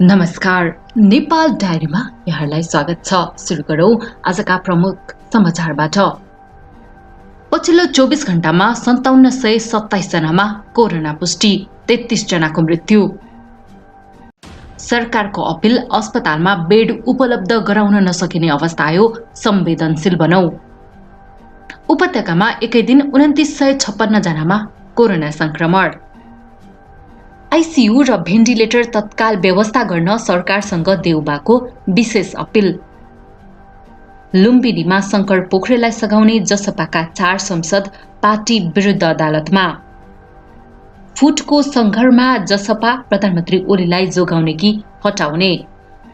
नमस्कार, नेपाल डायरीमा यहाँलाई स्वागत छ। सुरु गरौं आजका प्रमुख समाचारबाट। पछिल्लो 24 घण्टामा 5727 जनामा कोरोना पुष्टि, 33 जनाको मृत्यु। सरकारको अपिल, अस्पतालमा बेड उपलब्ध गराउन नसकिने अवस्था आयो, संवेदनशील बनौ। उपत्यकामा एकै दिन 2956 जनामा कोरोना संक्रमण। आईसीयू र भेन्टिलेटर तत्काल व्यवस्था गर्न सरकारसँग देउबाको विशेष अपिल। लुम्बिनीमा शंकर पोखरेललाई सघाउने जसपाका 4 संसद पार्टी विरुद्ध अदालतमा। फुटको संघर्षमा जसपा प्रधानमन्त्री ओलीलाई जोगाउने कि हटाउने।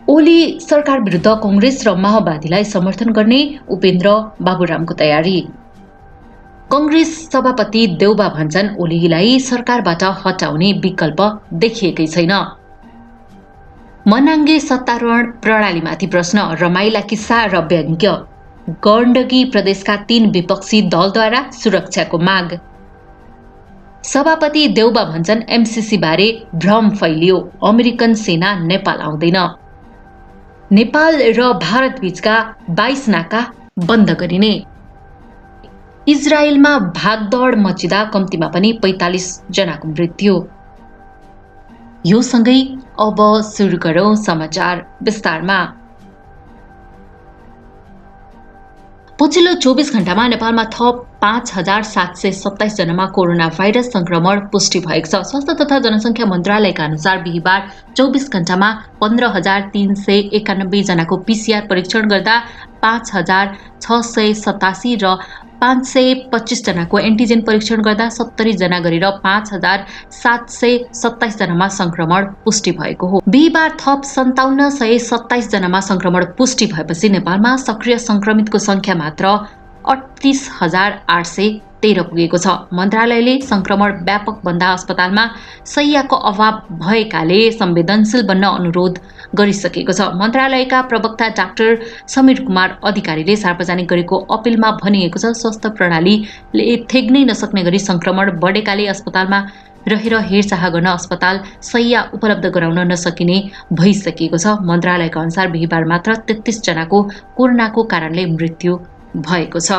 ओली सरकार विरुद्ध कांग्रेस र माओवादीलाई समर्थन गर्ने उपेन्द्र बाबुरामको तयारी। कांग्रेस सभापति देउबा भन्छन् ओलीलाई सरकारबाट हटाउने विकल्प देखिएकै छैन। मनाङ्गे सत्तारूढ प्रणालीमाथि प्रश्न, रमाइला किस्सा र व्यङ्ग्य। गण्डकी प्रदेशका 3 विपक्षी दलद्वारा सुरक्षाको माग। सभापति देउबा भन्छन् एमसीसी बारे भ्रम फैलियो, अमेरिकन सेना नेपाल आउँदैन। नेपाल र भारत बीचका 22 नाका बन्द गरिने। इजरायलमा भागदौड मचिँदा कम्तीमा पनि 45 जनाको मृत्यु। यो सँगै अब सुरु गरौं समाचार विस्तारमा। पछिल्लो 24 घण्टामा नेपालमा थप 5727 जनामा कोरोना भाइरस संक्रमण पुष्टि भएको छ। स्वास्थ्य तथा जनसङ्ख्या मन्त्रालयका अनुसार बिहीबार 24 घण्टामा 15391 जनाको पीसीआर परीक्षण गर्दा 5687 र 525 जनाको एन्टिजेन परीक्षण गर्दा 70 जना गरेर 5727 जनामा संक्रमण पुष्टि भएको हो। बिहीबार थप 5727 जनामा संक्रमण पुष्टि भएपछि नेपालमा सक्रिय संक्रमितको संख्या मात्र 38813 पुगेको छ। मन्त्रालयले संक्रमण व्यापक भन्दा अस्पतालमा शय्याको अभाव भएकाले संवेदनशील बन्न अनुरोध गरिसकेको छ। मन्त्रालयका प्रवक्ता डाक्टर समीर कुमार अधिकारीले सार्वजनिक गरेको अपिलमा भनिएको छ, स्वास्थ्य प्रणालीले थेग्नै नसक्ने गरी संक्रमण बढेकाले अस्पतालमा रहेर हेरचाह गर्न अस्पताल शय्या उपलब्ध गराउन नसकिने भइसकेको छ। मन्त्रालयका अनुसार बिहीबार मात्र 33 जनाको कोरोनाको कारणले मृत्यु भएको छ।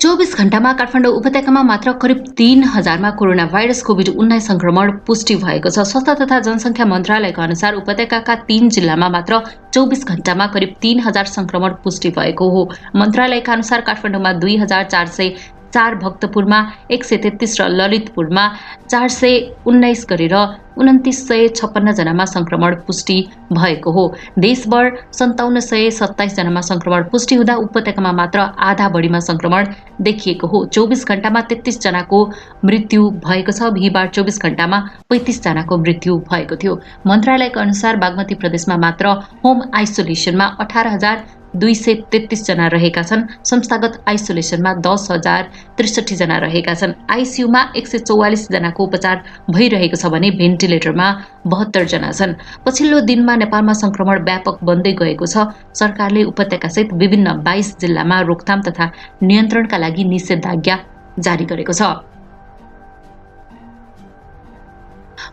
24 घण्टामा काठमाडौँ उपत्यकामा मात्र करिब 3000 मा कोरोना भाइरस कोभिड-19 संक्रमण पुष्टि भएको छ। स्वास्थ्य तथा जनसङ्ख्या मन्त्रालयका अनुसार उपत्यकाका 3 जिल्लामा मात्र 24 घण्टामा करिब 3000 संक्रमण पुष्टि भएको हो। मन्त्रालयका अनुसार काठमाडौँमा 2404, भक्तपुरमा 133 र ललितपुरमा 419 गरेर 2956 जनामा संक्रमण पुष्टि भएको हो। देशभर 5727 जनामा संक्रमण पुष्टि हुँदा उपत्यकामा मात्र आधा बढीमा संक्रमण देखिएको हो। 24 घण्टामा 33 जनाको मृत्यु भएको छ। बिहीबार 24 घण्टामा 35 जनाको मृत्यु भएको थियो। मन्त्रालयका अनुसार बागमती प्रदेशमा मात्र होम आइसोलेसनमा 18233 जना रहेका छन्। संस्थागत आइसोलेसनमा 10063 जना रहेका छन्। आईसीयूमा 144 जनाको उपचार भइरहेको छ भने भेन्टिलेटरमा 72 जना छन्। पछिल्लो दिनमा नेपालमा संक्रमण व्यापक बन्दै गएको छ। सरकारले उपत्यकासहित विभिन्न 22 जिल्लामा रोकथाम तथा नियन्त्रणका लागि निषेधाज्ञा जारी गरेको छ।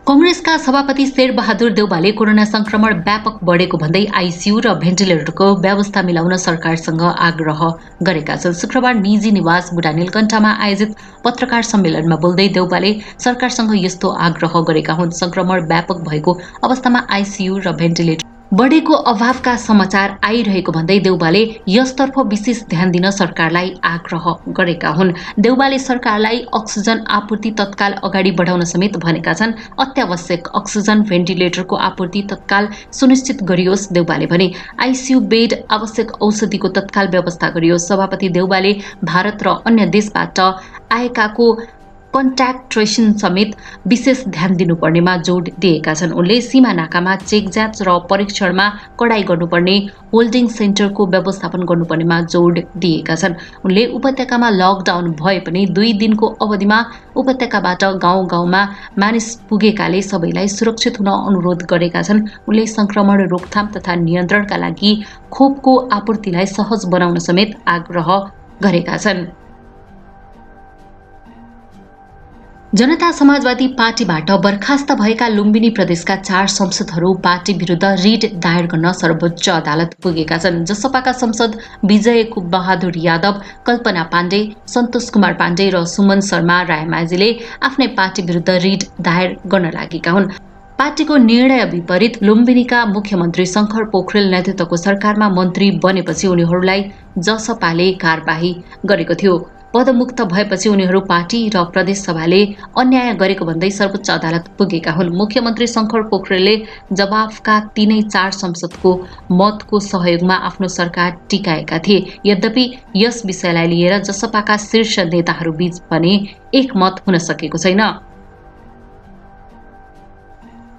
कांग्रेसका सभापति शेरबहादुर देउबाले कोरोना संक्रमण व्यापक बढेको भन्दै आईसीयू र भेन्टिलेटरको व्यवस्था मिलाउन सरकारसँग आग्रह गरेका छन्। शुक्रबार निजी निवास बुढानीलकण्ठमा आयोजित पत्रकार सम्मेलनमा बोल्दै देउबाले सरकारसँग यस्तो आग्रह गरेका हुन्। संक्रमण व्यापक भएको अवस्थामा आईसीयू र भेन्टिलेटर बढेको अभावका समाचार आइरहेको भन्दै देउबाले यसतर्फ विशेष ध्यान दिन सरकारलाई आग्रह गरेका हुन्। देउबाले सरकारलाई अक्सिजन आपूर्ति तत्काल अगाडि बढाउन समेत भनेका छन्। अत्यावश्यक अक्सिजन भेन्टिलेटरको आपूर्ति तत्काल सुनिश्चित गरियोस्, देउबाले भने। आईसीयू बेड, आवश्यक औषधिको तत्काल व्यवस्था गरियोस्। सभापति देउबाले भारत र अन्य देशबाट आएकाको कन्ट्याक्ट ट्रेसिङ समेत विशेष ध्यान दिनुपर्नेमा जोड दिएका छन्। उनले सीमा नाकामा चेक जाँच र परीक्षणमा कडाई गर्नुपर्ने, होल्डिङ सेन्टरको व्यवस्थापन गर्नुपर्नेमा जोड दिएका छन्। उनले उपत्यकामा लकडाउन भए पनि 2 दिनको अवधिमा उपत्यकाबाट गाउँ गाउँमा मानिस पुगेकाले सबैलाई सुरक्षित हुन अनुरोध गरेका छन्। उनले संक्रमण रोकथाम तथा नियन्त्रणका लागि खोपको आपूर्तिलाई सहज बनाउन समेत आग्रह गरेका छन्। जनता समाजवादी पार्टीबाट बर्खास्त भएका लुम्बिनी प्रदेशका 4 संसदहरू पार्टी विरुद्ध रिट दायर गर्न सर्वोच्च अदालत पुगेका छन्। जसपाका संसद विजय बहादुर यादव, कल्पना पाण्डे, सन्तोष कुमार पाण्डे र सुमन शर्मा रायमाझीले आफ्नै पार्टी विरुद्ध रिट दायर गर्न लागेका हुन्। पार्टीको निर्णय विपरीत लुम्बिनीका मुख्यमन्त्री शङ्कर पोखरेल नेतृत्वको सरकारमा मन्त्री बनेपछि उनीहरूलाई जसपाले कारबाही गरेको थियो। पदमुक्त भएपछि उनीहरू पार्टी र प्रदेश सभाले अन्याय गरेको भन्दै सर्वोच्च अदालत पुगेका हुन्। मुख्यमन्त्री शङ्कर पोखरेलले जवाफका तीनै 4 संसदको मतको सहयोगमा आफ्नो सरकार टिकाएका थिए। यद्यपि यस विषयलाई लिएर जसपाका शीर्ष नेताहरूबीच पनि एकमत हुन सकेको छैन।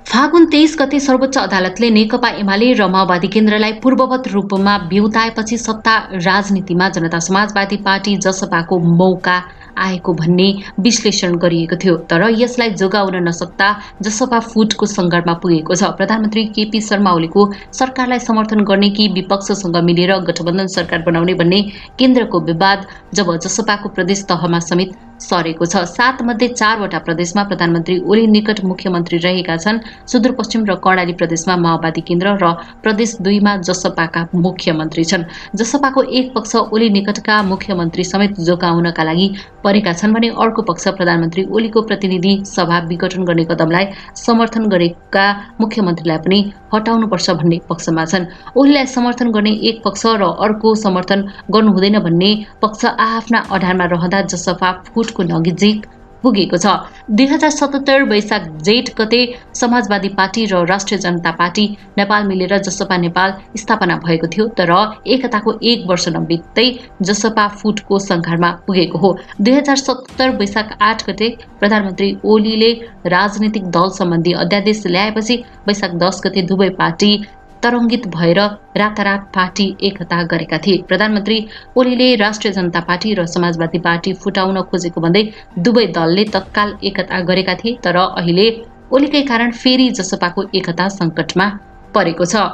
फागुन 23 गते सर्वोच्च अदालतले नेकपा एमाले र माओवादी केन्द्रलाई पूर्ववत रूपमा बिउताएपछि सत्ता राजनीतिमा जनता समाजवादी पार्टी जसपाको मौका आएको भन्ने विश्लेषण गरिएको थियो। तर यसलाई जोगाउन नसक्दा जसपा फुटको सङ्कटमा पुगेको छ। प्रधानमन्त्री केपी शर्मा ओलीको सरकारलाई समर्थन गर्ने कि विपक्षसँग मिलेर गठबन्धन सरकार बनाउने भन्ने केन्द्रको विवाद जब जसपाको प्रदेश तहमा समेत सरेको छ। 7 मध्ये 4 वटा प्रदेशमा प्रधानमन्त्री ओली निकट मुख्यमन्त्री रहेका छन्। सुदूरपश्चिम र कर्णाली प्रदेशमा माओवादी केन्द्र र प्रदेश 2 मा जसपाका मुख्यमन्त्री छन्। जसपाको एक पक्ष ओली निकटका मुख्यमन्त्री समेत जोगाउनका लागि परेका छन् भने अर्को पक्ष प्रधानमन्त्री ओलीको प्रतिनिधि सभा विघटन गर्ने कदमलाई समर्थन गरेका मुख्यमन्त्रीलाई पनि हटाउनुपर्छ भन्ने पक्षमा छन्। ओलीलाई समर्थन गर्ने एक पक्ष र अर्को समर्थन गर्नु हुँदैन भन्ने पक्ष आआफ्ना अडानमा रहँदा जसपा फुटको नजिक पुगेको छ। 2077 वैशाख जेठ गते समाजवादी पार्टी र राष्ट्रिय जनता पार्टी नेपाल मिलेर जसपा नेपाल स्थापना भएको थियो। तर एकताको 1 वर्ष नबित्दै जसपा फुटको सङ्घारमा पुगेको हो। 2077 वैशाख 8 गते प्रधानमन्त्री ओलीले राजनीतिक दल सम्बन्धी अध्यादेश ल्याएपछि वैशाख 10 गते दुवै पार्टी तरङ्गित भएर रातारात पार्टी एकता गरेका थिए। प्रधानमन्त्री ओलीले राष्ट्रिय जनता पार्टी र समाजवादी पार्टी फुटाउन खोजेको भन्दै दुवै दलले तत्काल एकता गरेका थिए। तर अहिले ओलीकै कारण फेरि जसपाको एकता सङ्कटमा परेको छ।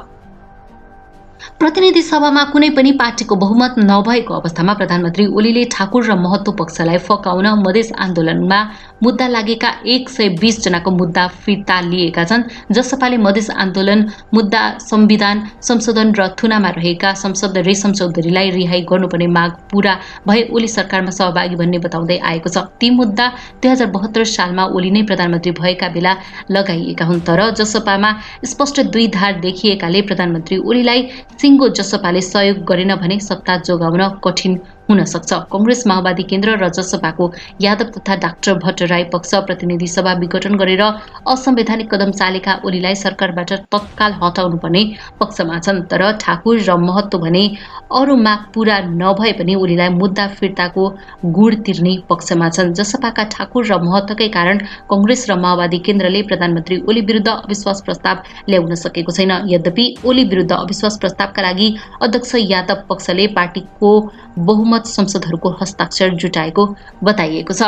प्रतिनिधि सभामा कुनै पनि पार्टीको बहुमत नभएको अवस्थामा प्रधानमन्त्री ओलीले ठाकुर र महतो पक्षलाई फकाउन मधेस आन्दोलनमा मुद्दा लागेका 120 जनाको मुद्दा फिर्ता लिएका छन्। जसपाले मधेस आन्दोलन मुद्दा संविधान संशोधन र थुनामा रहेका संसद रेशम चौधरीलाई रिहाई गर्नुपर्ने माग पूरा भए ओली सरकारमा सहभागी भन्ने बताउँदै आएको छ। ती मुद्दा 2072 सालमा ओली नै प्रधानमन्त्री भएका बेला लगाइएका हुन्। तर जसपामा स्पष्ट दुई धार देखिएकाले प्रधानमन्त्री ओलीलाई सिङ्गो जसपाले सहयोग गरेन भने सत्ता जोगाउन कठिन हुन सक्छ। कांग्रेस माओवादी केन्द्र र जसपाको यादव तथा डाक्टर भट्टराई पक्ष प्रतिनिधि सभा विघटन गरेर असंवैधानिक कदम चालेका ओलीलाई सरकारबाट तत्काल हटाउनुपर्ने पक्षमा छन्। तर ठाकुर र महतो भने अरू माग पूरा नभए पनि ओलीलाई मुद्दा फिर्ताको गुड तिर्ने पक्षमा छन्। जसपाका ठाकुर र महतोकै कारण कांग्रेस र माओवादी केन्द्रले प्रधानमन्त्री ओली विरुद्ध अविश्वास प्रस्ताव ल्याउन सकेको छैन। यद्यपि ओली विरुद्ध अविश्वास प्रस्तावका लागि अध्यक्ष यादव पक्षले पार्टीको बहुमत संसदहरूको हस्ताक्षर जुटाएको बताइएको छ।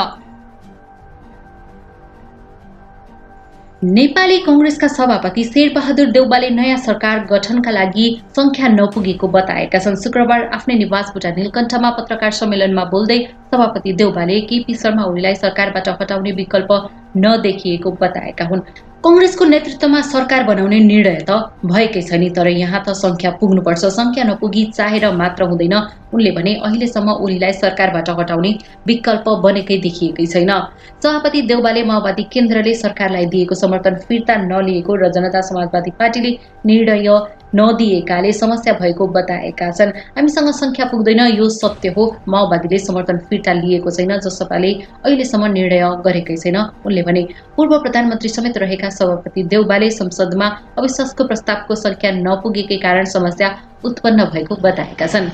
नेपाली कांग्रेसका सभापति शेरबहादुर देउवाले नयाँ सरकार गठनका लागि संख्या नपुगेको बताएका छन्। शुक्रबार आफ्नै निवासबाट नीलकण्ठमा पत्रकार सम्मेलनमा बोल्दै सभापति देउवाले केपी शर्मा ओलीलाई सरकारबाट हटाउने विकल्प नदेखिएको बताएका हुन्। कांग्रेसको नेतृत्वमा सरकार बनाउने निर्णय त भएकै छ नि, तर यहाँ त संख्या पुग्नुपर्छ। संख्या नपुगी चाहेर मात्र हुँदैन। उनले भने अहिलेसम्म ओलीलाई सरकारबाट हटाउने विकल्प बनेकै देखिएकै छैन। सभापति देउवाले माओवादी केन्द्रले सरकारलाई दिएको समर्थन फिर्ता नलिएको र जनता समाजवादी पार्टीले निर्णय नदिएकाले समस्या भएको बताएका छन्। हामीसँग संख्या पुग्दैन, यो सत्य हो। माओवादीले समर्थन फिर्ता लिएको छैन, जसपाले अहिलेसम्म निर्णय गरेकै छैन। उनले भने पूर्व प्रधानमन्त्री समेत रहेका सभापति देउवाले संसदमा अविश्वासको प्रस्तावको संख्या नपुगेकै कारण समस्या उत्पन्न भएको बताएका छन्।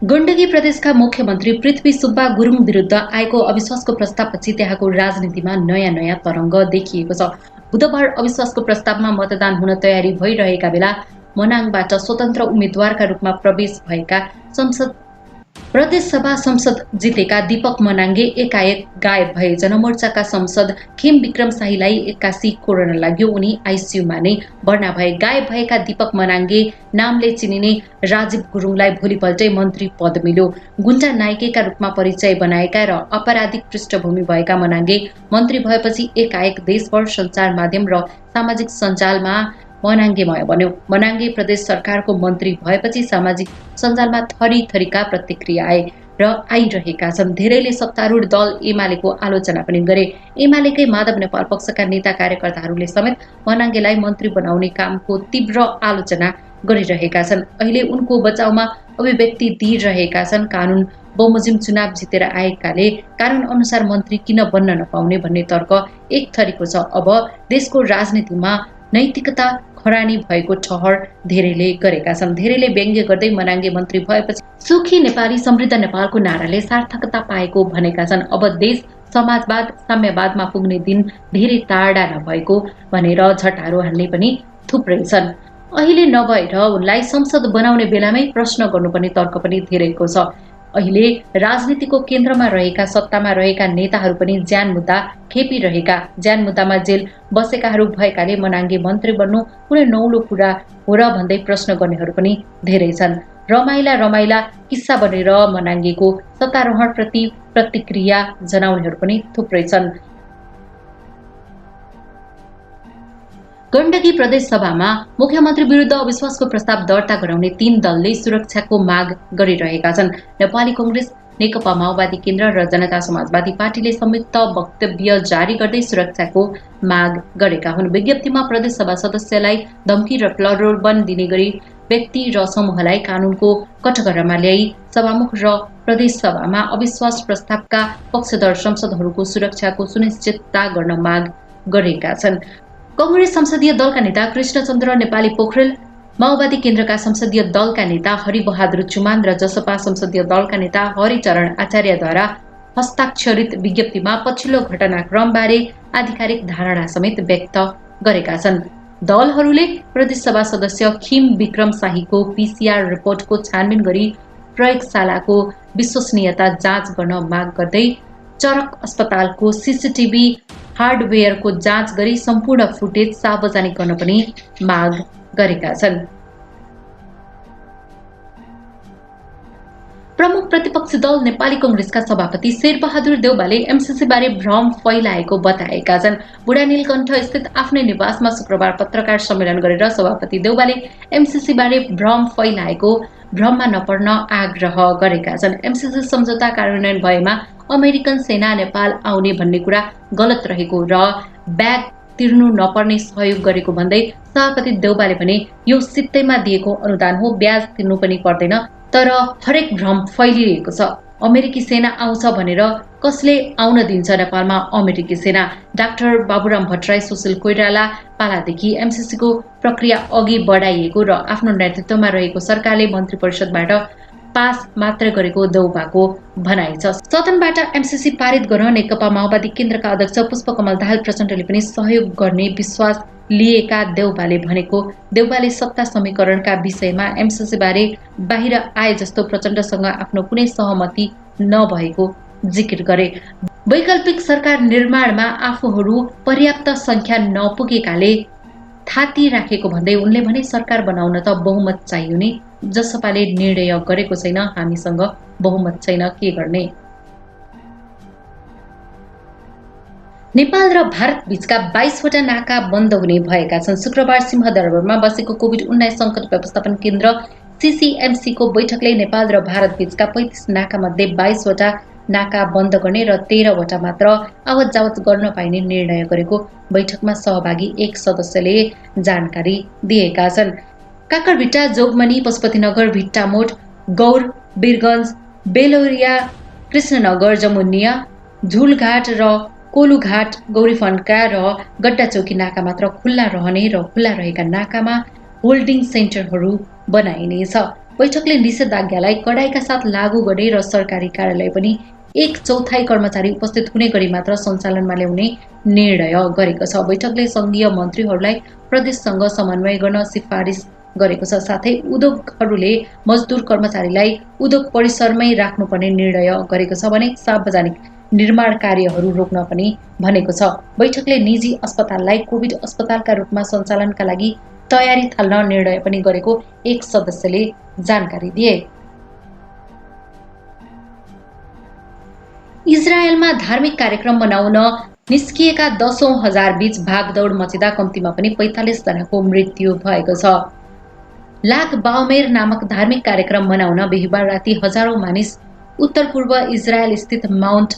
गण्डकी प्रदेशका मुख्यमन्त्री पृथ्वी सुब्बा गुरुङ विरुद्ध आएको अविश्वासको प्रस्तावपछि त्यहाँको राजनीतिमा नयाँ तरङ्ग देखिएको छ। बुधबार अविश्वासको प्रस्तावमा मतदान हुन तयारी भइरहेका बेला मनाङबाट स्वतन्त्र उम्मेद्वारका रूपमा प्रवेश भएका संसद प्रदेशसभा संसद जितेका दीपक मनाङ्गे एकाएक गायब भए। जनमोर्चाका सांसद खेम विक्रम शाहीलाई 81 कोरोना लाग्यो, उनी आइसियुमा नै भर्ना भए। गायब भएका दीपक मनाङ्गे नामले चिनिने राजीव गुरुङलाई भोलिपल्टै मन्त्री पद मिल्यो। गुन्डा नायकका रूपमा परिचय बनाएका र आपराधिक पृष्ठभूमि भएका मनाङ्गे मन्त्री भएपछि एकाएक देशभर सञ्चार माध्यम र सामाजिक सञ्जालमा मनाङ्गेमय बन्यो। मनाङ्गे प्रदेश सरकारको मन्त्री भएपछि सामाजिक सञ्जालमा थरीथरीका प्रतिक्रिया आए र आइरहेका छन्। धेरैले सत्तारूढ दल एमालेको आलोचना पनि गरे। एमालेकै माधव नेपाल पक्षका नेता कार्यकर्ताहरूले समेत मनाङ्गेलाई मन्त्री बनाउने कामको तीव्र आलोचना गरिरहेका छन्। अहिले उनको बचाउमा अभिव्यक्ति दिइरहेका छन्। कानुन बमोजिम चुनाव जितेर आएकाले कानुन अनुसार मन्त्री किन बन्न नपाउने भन्ने तर्क एक थरीको छ। अब देशको राजनीतिमा नैतिकता खरानी भएको ठहर धेरैले गरेका छन्। धेरैले व्यङ्ग्य गर्दै मनाङ्गे मन्त्री भएपछि सुखी नेपाली समृद्ध नेपालको नाराले सार्थकता पाएको भनेका छन्। अब देश समाजवाद साम्यवादमा पुग्ने दिन धेरै टाढा नभएको भनेर झटारो हान्ने पनि थुप्रै छन्। अहिले नभएर उनलाई संसद बनाउने बेलामै प्रश्न गर्नुपर्ने तर्क पनि धेरैको छ। अहिले राजनीतिको केन्द्रमा रहेका सत्तामा रहेका नेताहरू पनि ज्यान मुद्दा खेपिरहेका, ज्यान मुद्दामा जेल बसेकाहरू भएकाले मनाङ्गे मन्त्री बन्नु कुनै नौलो कुरा हो र भन्दै प्रश्न गर्नेहरू पनि धेरै छन्। रमाइला किस्सा बनेर मनाङ्गेको सत्तारोहणप्रति प्रतिक्रिया जनाउनेहरू पनि थुप्रै छन्। गण्डकी प्रदेश सभामा मुख्यमन्त्री विरुद्ध अविश्वासको प्रस्ताव दर्ता गराउने 3 दलले सुरक्षाको माग गरिरहेका छन्। नेपाली कांग्रेस, नेकपा माओवादी केन्द्र र जनता समाजवादी पार्टीले संयुक्त वक्तव्य जारी गर्दै सुरक्षाको माग गरेका हुन्। विज्ञप्तिमा प्रदेश सभा सदस्यलाई धम्की र प्रलोभन दिने गरी व्यक्ति र समूहलाई कानूनको कठघरामा ल्याई सभामुख र प्रदेश सभामा अविश्वास प्रस्तावका पक्षधर सांसदहरूको सुरक्षाको सुनिश्चितता गर्न माग गरेका छन्। कांग्रेस संसदीय दलका नेता कृष्णचन्द्र नेपाली पोखरेल, माओवादी केन्द्रका संसदीय दलका नेता हरिबहादुर चुमान र जसपा संसदीय दलका नेता हरिचरण आचार्यद्वारा हस्ताक्षरित विज्ञप्तिमा पछिल्लो घटनाक्रमबारे आधिकारिक धारणा समेत व्यक्त गरेका छन्। दलहरूले प्रदेशसभा सदस्य खिम विक्रम शाहीको पीसीआर रिपोर्टको छानबिन गरी प्रयोगशालाको विश्वसनीयता जाँच गर्न माग गर्दै चरक अस्पतालको सीसीटीभी हार्डवेयरको जाँच गरी सम्पूर्ण फुटेज सार्वजनिक गर्न पनि माग गरेका छन्। प्रमुख प्रतिपक्षी दल नेपाली कांग्रेसका सभापति शेरबहादुर देउवाले एमसीसी बारे भ्रम फैलाएको बताएका छन्। बुढा नीलकण्ठ स्थित आफ्नै निवासमा शुक्रबार पत्रकार सम्मेलन गरेर सभापति देउवाले एमसीसी बारे भ्रम फैलाएको भ्रममा नपर्न आग्रह गरेका छन्। एमसीसी सम्झौता कार्यान्वयन भएमा अमेरिकन सेना नेपाल आउने भन्ने कुरा गलत रहेको र ब्याग तिर्नु नपर्ने सहयोग गरेको भन्दै सभापति देउवाले भने यो सित्तैमा दिएको अनुदान हो, ब्याज तिर्नु पनि पर्दैन, तर हरेक भ्रम फैलिरहेको छ। अमेरिकी सेना आउँछ भनेर कसले आउन दिन्छ नेपालमा अमेरिकी सेना? डाक्टर बाबुराम भट्टराई, सुशील कोइराला पालादेखि एमसीसीको प्रक्रिया अघि बढाइएको र आफ्नो नेतृत्वमा रहेको सरकारले मन्त्री परिषदबाट पास मात्र गरेको देउवाको भनाइ छ। सदनबाट एमसीसी पारित गर्न नेकपा माओवादी केन्द्रका अध्यक्ष पुष्पकमल दाहाल प्रचण्डले पनि सहयोग गर्ने विश्वास लिएका देउवाले भनेको। देउवाले सत्ता समीकरणका विषयमा एमसीसी बारे बाहिर आए जस्तो प्रचण्डसँग आफ्नो कुनै सहमति नभएको जिकिर गरे। वैकल्पिक सरकार निर्माणमा आफूहरू पर्याप्त संख्या नपुगेकाले थाती राखेको भन्दै उनले भने सरकार बनाउन त बहुमत चाहियो नि, जसपाले निर्णय गरेको छैन, हामीसँग बहुमत छैन, के गर्ने? नेपाल र भारत बीचका 22 वटा नाका बन्द हुने भएका छन्। शुक्रबार सिंहदरबारमा बसेको कोभिड-19 संकट व्यवस्थापन केन्द्र सीसीएमसी को बैठकले नेपाल र भारत बीचका 35 नाका मध्ये 22 वटा नाका बन्द गर्ने र 13 वटा मात्र आवत जावत गर्न पाइने निर्णय गरेको बैठकमा सहभागी एक सदस्यले जानकारी दिएका छन्। काकरभिट्टा, जोगमनी, पशुपतिनगर, भिट्टामोड, गौर, वीरगञ्ज, बेलोरिया, कृष्णनगर, जमुनिया, झुलघाट र कोलुघाट, गौरीफन्का र गड्डाचौकी नाका मात्र खुल्ला रहने र खुल्ला रहेका नाकामा होल्डिङ सेन्टरहरू बनाइनेछ। बैठकले निषेधाज्ञालाई कडाइका साथ लागू गर्ने र सरकारी कार्यालय पनि 1/4 कर्मचारी उपस्थित हुने गरी मात्र सञ्चालनमा ल्याउने निर्णय गरेको छ। बैठकले संघीय मन्त्रीहरूलाई प्रदेशसँग समन्वय गर्न सिफारिस गरेको छ। साथै उद्योगहरूले मजदुर कर्मचारीलाई उद्योग परिसरमै राख्नुपर्ने निर्णय गरेको छ भने सार्वजनिक निर्माण कार्यहरू रोक्न पनि भनेको छ। बैठकले निजी अस्पताललाई कोभिड अस्पतालका रूपमा सञ्चालनका लागि तयारी थाल्न निर्णय पनि गरेको एक सदस्यले जानकारी दिए। इजरायलमा धार्मिक कार्यक्रम मनाउन निस्किएका 10,000 बीच भागदौड मचिँदा कम्तीमा पनि 45 जनाको मृत्यु भएको छ। लाग बाउमेर नामक धार्मिक कार्यक्रम मनाउन बिहीबार राति हजारौं मानिस उत्तर पूर्व इजरायल स्थित माउन्ट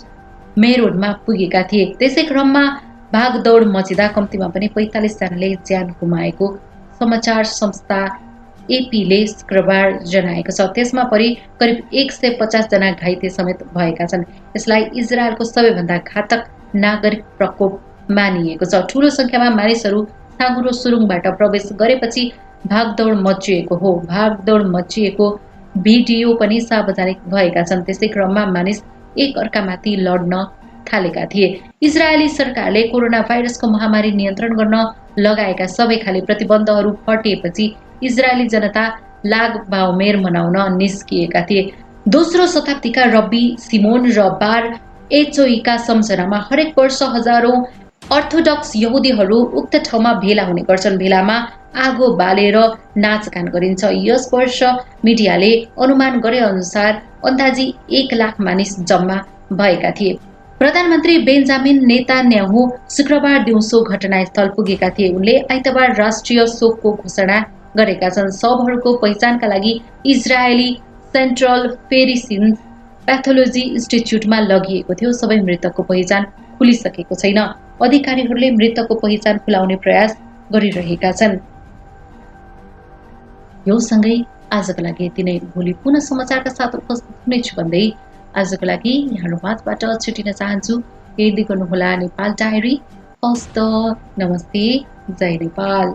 मेरोनमा पुगेका थिए। त्यसै क्रममा भागदौड मचिँदा कम्तीमा पनि 45 जनाले ज्यान गुमाएको समाचार संस्था एपीले शुक्रबार जनाएको छ। त्यसमा परि करिब 150 जना घाइते समेत भएका छन्। यसलाई इजरायलको सबैभन्दा घातक नागरिक प्रकोप मानिएको छ। ठूलो संख्यामा मानिसहरू साँघुरो सुरुङबाट प्रवेश गरेपछि भागदौड मचिएको हो। भागदौड मचिएको भिडियो पनि सार्वजनिक भएका छन्। त्यसै क्रममा मानिस एक अर्कामाथि लड्न थालेका थिए। इजरायली सरकारले कोरोना भाइरसको महामारी नियन्त्रण गर्न लगाएका सबै खाले प्रतिबन्धहरू हटिएपछि इजरायली जनता लाग बाउमेर मनाउन निस्किएका थिए। दोस्रो शताब्दीका रब्बी सिमोन र बार एचोईका सम्झनामा हरेक वर्ष हजारौं अर्थोडक्स यहुदीहरू उक्त ठाउँमा भेला हुने गर्छन्। भेलामा आगो बालेर नाचगान गरिन्छ। यस वर्ष मिडियाले अनुमान गरे अनुसार अन्दाजी 1 लाख मानिस जम्मा भएका थिए। प्रधानमन्त्री बेन्जामिन नेतान्याहु शुक्रबार दिउँसो घटनास्थल पुगेका थिए। उनले आइतबार राष्ट्रिय शोकको घोषणा गरेका छन्। शवहरूको पहिचानका लागि इजरायली सेन्ट्रल फेरिसिन्स प्याथोलोजी इन्स्टिच्युटमा लगिएको थियो। सबै मृतकको पहिचान खुलिसकेको छैन। अधिकारीहरूले मृतकको पहिचान खुलाउने प्रयास गरिरहेका छन्। यो सँगै आजको लागि यति नै। भोलि पुनः समाचारका साथ उपस्थित हुनेछु भन्दै आजको लागि यहाँहरू माझबाट छुटिन चाहन्छु। हेर्दै गर्नुहोला नेपाल डायरी। हस्त नमस्ते, जय नेपाल।